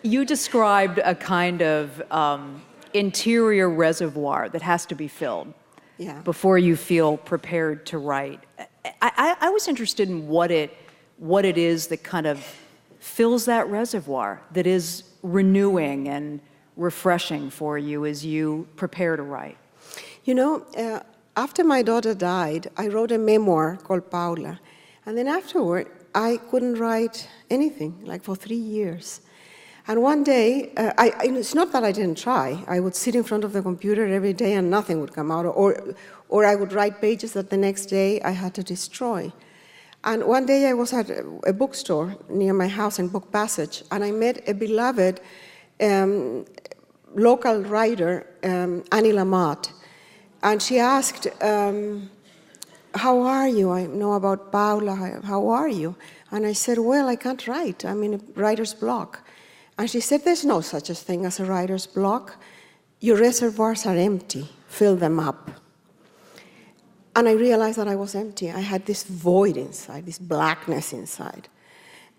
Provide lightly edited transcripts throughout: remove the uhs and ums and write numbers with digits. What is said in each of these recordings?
You described a kind of interior reservoir that has to be filled before you feel prepared to write. I was interested in what it is that kind of fills that reservoir, that is renewing and refreshing for you as you prepare to write. You know, after my daughter died, I wrote a memoir called Paula. And then afterward, I couldn't write anything, like for 3 years. And one day, it's not that I didn't try. I would sit in front of the computer every day and nothing would come out. Or I would write pages that the next day I had to destroy. And one day I was at a bookstore near my house in Book Passage, and I met a beloved local writer, Annie Lamott. And she asked, how are you? I know about Paula. How are you? And I said, well, I can't write. I'm in a writer's block. And she said, there's no such a thing as a writer's block. Your reservoirs are empty. Fill them up. And I realized that I was empty. I had this void inside, this blackness inside.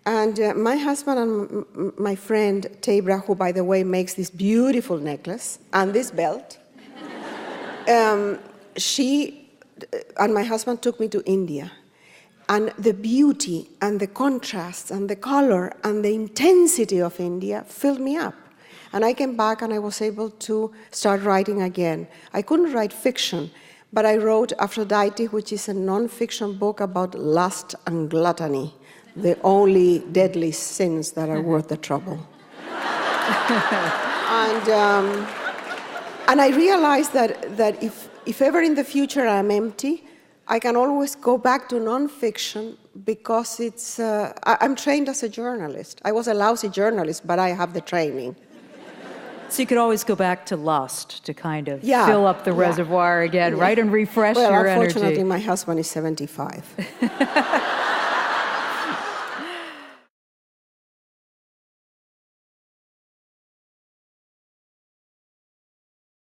And my husband and my friend, Tabra, who, by the way, makes this beautiful necklace and this belt, she and my husband took me to India. And the beauty and the contrasts and the color and the intensity of India filled me up. And I came back and I was able to start writing again. I couldn't write fiction, but I wrote Aphrodite, which is a non-fiction book about lust and gluttony, the only deadly sins that are worth the trouble. And I realized that if ever in the future I'm empty, I can always go back to non-fiction because it's, I'm trained as a journalist. I was a lousy journalist, but I have the training. So you could always go back to lust to kind of fill up the reservoir again, right, and refresh your energy. Well, unfortunately, my husband is 75.